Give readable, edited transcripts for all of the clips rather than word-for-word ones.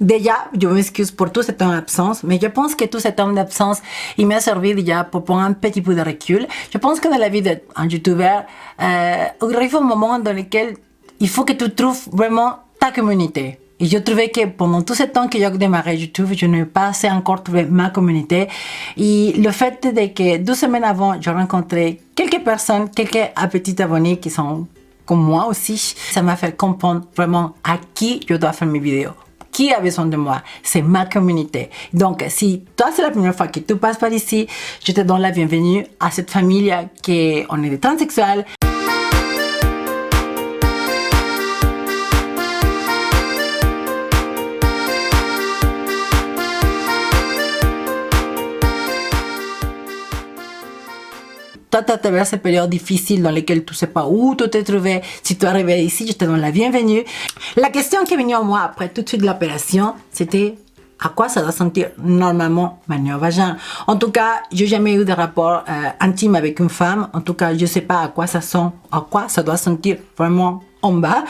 Déjà, je m'excuse pour tout ce temps d'absence, mais je pense que tout ce temps d'absence, il m'a servi déjà pour prendre un petit peu de recul. Je pense que dans la vie d'un youtubeur, il arrive un moment dans lequel il faut que tu trouves vraiment ta communauté. Et je trouvais que pendant tout ce temps que j'ai démarré YouTube, je n'ai pas assez encore trouvé ma communauté. Et le fait de que 2 semaines avant, j'ai rencontré quelques personnes, quelques petits abonnés qui sont comme moi aussi, ça m'a fait comprendre vraiment à qui je dois faire mes vidéos. Qui a besoin de moi? C'est ma communauté. Donc, si toi, c'est la première fois que tu passes par ici, je te donne la bienvenue à cette famille qui on est des transsexuels. Toi, tu as traversé cette période difficile dans laquelle tu ne sais pas où tu t'es trouvé. Si tu es arrivé ici, je te donne la bienvenue. La question qui est venue à moi après tout de suite l'opération, c'était à quoi ça doit sentir normalement ma vagin. En tout cas, j'ai jamais eu de rapport intime avec une femme. En tout cas, je sais pas à quoi ça sent, à quoi ça doit sentir vraiment en bas.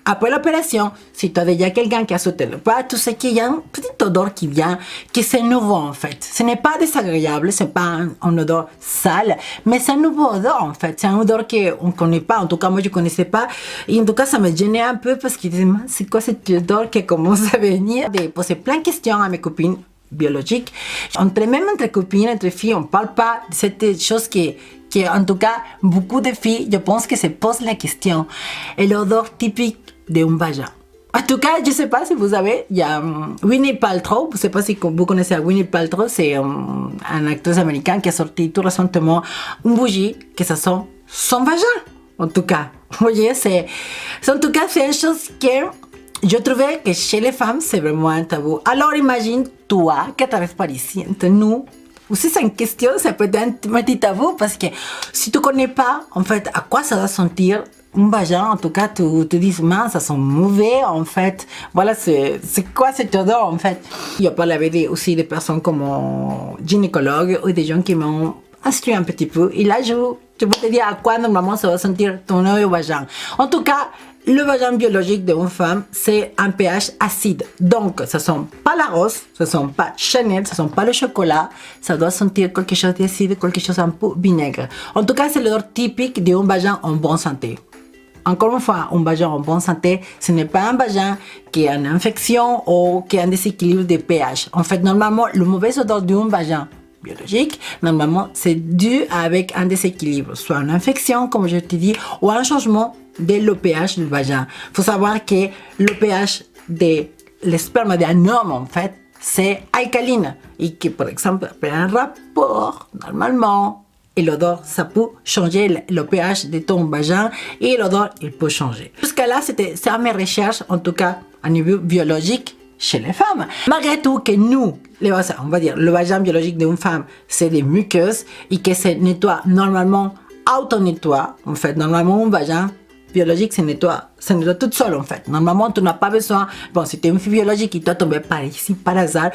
Après l'opération, si tu as déjà quelqu'un qui a sauté le pas, tu sais qu'il y a une petite odeur qui vient, que c'est nouveau en fait. Ce n'est pas désagréable, c'est pas une odeur sale, mais c'est un nouveau odeur en fait. C'est un odeur qu'on ne connaît pas, en tout cas moi je ne connaissais pas. Et en tout cas ça me gênait un peu parce que je disais, c'est quoi cette odeur qui commence à venir? J'ai posé plein de questions à mes copines biologiques. Même entre copines, entre filles, on ne parle pas de cette chose qui en tout cas, beaucoup de filles, je pense que se posent la question. Et l'odeur typique d'un vagin. En tout cas, je ne sais pas si vous savez, il y a Gwyneth Paltrow, je ne sais pas si vous connaissez Gwyneth Paltrow, c'est un actrice américain qui a sorti tout récemment une bougie que ça sent son vagin. En tout cas, vous voyez, en tout cas, c'est une chose que je trouvais que chez les femmes, c'est vraiment un tabou. Alors imagine, toi, qui t'arrives par ici, entre nous, aussi c'est une question, ça peut être un petit tabou parce que si tu connais pas, en fait, à quoi ça va sentir un vagin, en tout cas, tu te dis, mince, ça sent mauvais, en fait. Voilà, c'est quoi cette odeur, en fait. Il y a parlé aussi des personnes comme gynécologues ou des gens qui m'ont instruit un petit peu. Et là, je peux te dire à quoi normalement ça va sentir ton vagin. En tout cas, le vagin biologique d'une femme, c'est un pH acide. Donc, ça sent pas la rose, ça sent pas Chanel, ça sent pas le chocolat. Ça doit sentir quelque chose d'acide, quelque chose un peu vinaigre. En tout cas, c'est l'odeur typique d'un vagin en bonne santé. Encore une fois, un vagin en bonne santé, ce n'est pas un vagin qui a une infection ou qui a un déséquilibre de pH. En fait, normalement, le mauvais odeur d'un vagin biologique, normalement, c'est dû avec un déséquilibre, soit une infection, comme je te dis, ou un changement de l'OPH du vagin. Il faut savoir que l'OPH de l'esperme d'un homme, en fait, c'est alcaline. Et que, par exemple, après un rapport, normalement, et l'odeur, ça peut changer le pH de ton vagin et l'odeur, il peut changer. Jusqu'à là, c'est à mes recherches, en tout cas, à niveau biologique, chez les femmes. Malgré tout que nous, on va dire, le vagin biologique d'une femme, c'est des muqueuses et que se nettoie normalement, auto-nettoie. En fait, normalement, un vagin biologique se nettoie toute seule en fait. Normalement, tu n'as pas besoin. Bon, si tu es une fille biologique et tu as tombé par ici par hasard,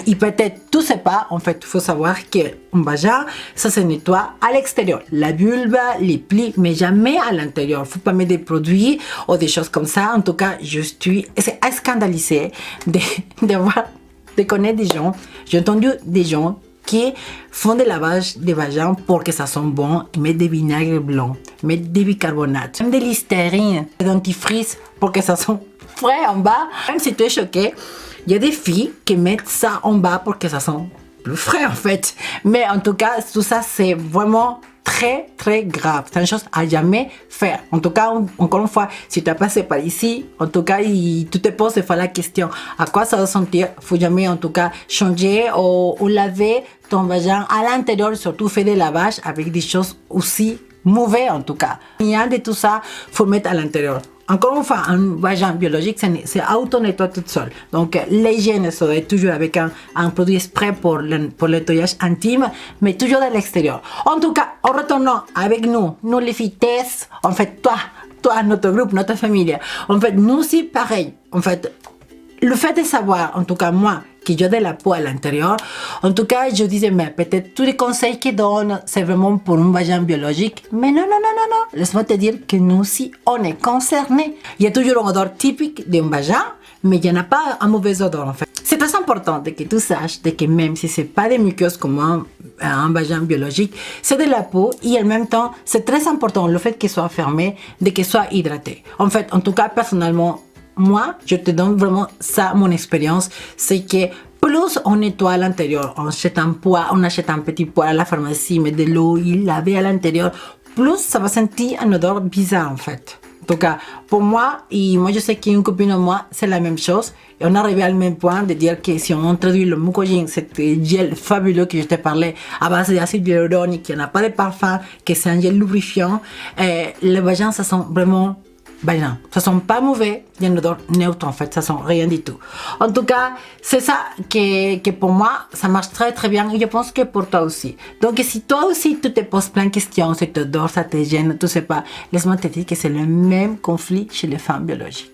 et peut-être tu sais pas, en fait, il faut savoir qu'un vagin, ça se nettoie à l'extérieur. La vulve, les plis, mais jamais à l'intérieur. Il ne faut pas mettre des produits ou des choses comme ça. En tout cas, je suis scandalisée de connaître des gens. J'ai entendu des gens qui font des lavages de vagin pour que ça sent bon, ils mettent des vinaigres blancs, mettent des bicarbonates, même des listerines, des dentifrices pour que ça sent frais en bas. Même si tu es choqué, il y a des filles qui mettent ça en bas pour que ça sent plus frais en fait. Mais en tout cas, tout ça c'est vraiment très très grave. C'est une chose à jamais faire. En tout cas, encore une fois, si tu as passé par ici, en tout cas, tu te poses des fois la question à quoi ça va sentir. Il faut jamais en tout cas changer ou laver ton vagin à l'intérieur, surtout faire des lavages avec des choses aussi mauvaises en tout cas. Rien de tout ça, il faut mettre à l'intérieur. Encore une fois, un vagin biologique, c'est auto-nettoie toute seule. Donc, l'hygiène, ça doit être toujours avec un produit exprès pour le nettoyage intime, mais toujours de l'extérieur. En tout cas, en retournant avec nous les filles Tess, en fait, toi, notre groupe, notre famille, en fait, nous aussi, pareil. En fait, le fait de savoir, en tout cas moi, que j'ai de la peau à l'intérieur, en tout cas, je disais, mais peut-être tous les conseils qu'ils donnent, c'est vraiment pour un vagin biologique. Mais non. Laisse-moi te dire que nous aussi, on est concernés. Il y a toujours une odeur typique d'un vagin, mais il n'y en a pas un mauvais odeur en fait. C'est très important que tu saches que même si c'est pas des muqueuses comme un vagin biologique, c'est de la peau et en même temps, c'est très important le fait qu'il soit fermé, de qu'il soit hydraté. En fait, en tout cas, personnellement, moi, je te donne vraiment ça, mon expérience, c'est que plus on nettoie à l'intérieur, on achète un petit poêle à la pharmacie, met de l'eau, il laver à l'intérieur, plus ça va sentir un odeur bizarre en fait. En tout cas, pour moi, et moi je sais qu'une copine de moi, c'est la même chose. Et on est arrivé au même point de dire que si on introduit le Mucogène, cet gel fabuleux que je t'ai parlé, à base d'acide hyaluronique, qui n'a pas de parfum, que c'est un gel lubrifiant, le vagin, ça sent vraiment vagin. Ça sent pas mauvais, il y a une odeur neutre en fait, ça sent rien du tout. En tout cas, c'est ça que pour moi, ça marche très très bien et je pense que pour toi aussi. Donc si toi aussi tu te poses plein de questions, cette odeur, ça te gêne, tu sais pas, laisse-moi te dire que c'est le même conflit chez les femmes biologiques.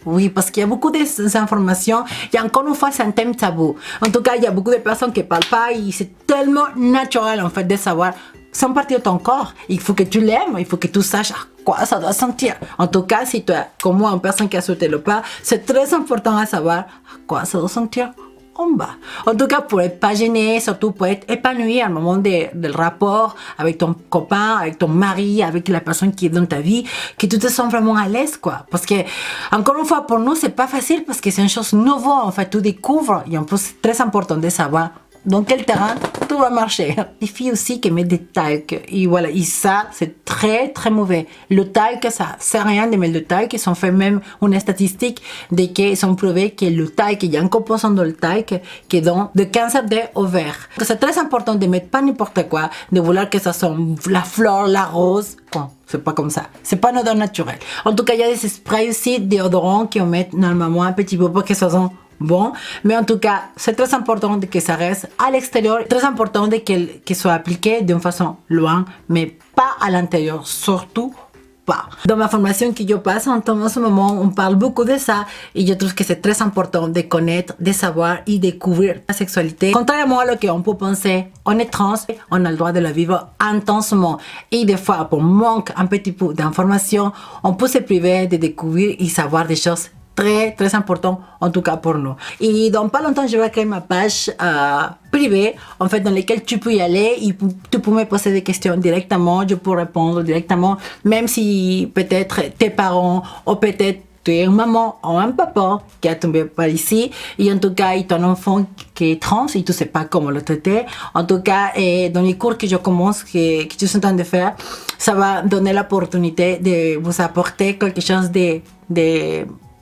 Oui, parce qu'il y a beaucoup d'informations et encore une fois, c'est un thème tabou. En tout cas, il y a beaucoup de personnes qui ne parlent pas et c'est tellement naturel en fait de savoir, c'est une partie de ton corps, il faut que tu l'aimes, il faut que tu saches à quoi ça doit sentir. En tout cas, si tu es comme moi, une personne qui a sauté le pas, c'est très important à savoir à quoi ça doit sentir en bas. En tout cas, pour être pas gêné, surtout pour être épanoui à un moment du rapport avec ton copain, avec ton mari, avec la personne qui est dans ta vie, que tu te sens vraiment à l'aise, quoi. Parce que, encore une fois, pour nous, c'est pas facile parce que c'est une chose nouvelle, en fait, tu découvres. Et en plus, c'est très important de savoir dans quel terrain tout va marcher. Les filles aussi qui mettent des talcs. Et voilà, et ça, c'est très, très mauvais. Le talc, ça sert à rien de mettre le talc. Ils ont fait même une statistique de qu'ils ont prouvé que le talc, il y a un composant dans le talc qui est dans le cancer des ovaires. C'est très important de mettre pas n'importe quoi, de vouloir que ça soit la fleur, la rose. Bon, c'est pas comme ça. C'est pas une odeur naturelle. En tout cas, il y a des sprays aussi, déodorants qu'on met normalement un petit peu pour que ça sent bon, mais en tout cas, c'est très important que ça reste à l'extérieur, très important qu'elle soit appliquée d'une façon loin, mais pas à l'intérieur, surtout pas. Dans ma formation que je passe en ce moment, on parle beaucoup de ça et je trouve que c'est très important de connaître, de savoir et découvrir la sexualité. Contrairement à ce qu'on peut penser, on est trans, on a le droit de la vivre intensément et des fois, pour manque un petit peu d'informations, on peut se priver de découvrir et savoir des choses très très important en tout cas pour nous. Et dans pas longtemps je vais créer ma page privée en fait dans laquelle tu peux y aller et tu peux me poser des questions directement, je peux répondre directement, même si peut-être tes parents ou peut-être tu es une maman ou un papa qui a tombé par ici et en tout cas il y a un enfant qui est trans et tu sais pas comment le traiter. En tout cas dans les cours que je commence, que je suis en train de faire, ça va donner l'opportunité de vous apporter quelque chose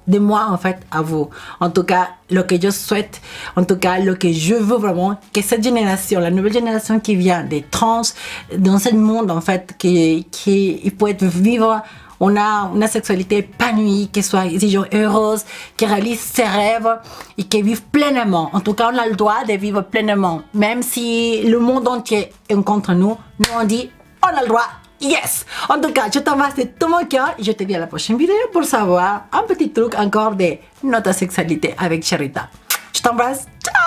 de moi en fait à vous. En tout cas, ce que je souhaite, en tout cas, ce que je veux vraiment, que cette génération, la nouvelle génération qui vient des trans, dans ce monde en fait, qui peut vivre une sexualité épanouie, qui soit heureuse, qui réalise ses rêves et qui vive pleinement. En tout cas, on a le droit de vivre pleinement. Même si le monde entier est contre nous, nous on dit, on a le droit. Yes! En tout cas, je t'embrasse de tout mon cœur et je te dis à la prochaine vidéo pour savoir un petit truc encore de notre sexualité avec Sherita. Je t'embrasse. Ciao!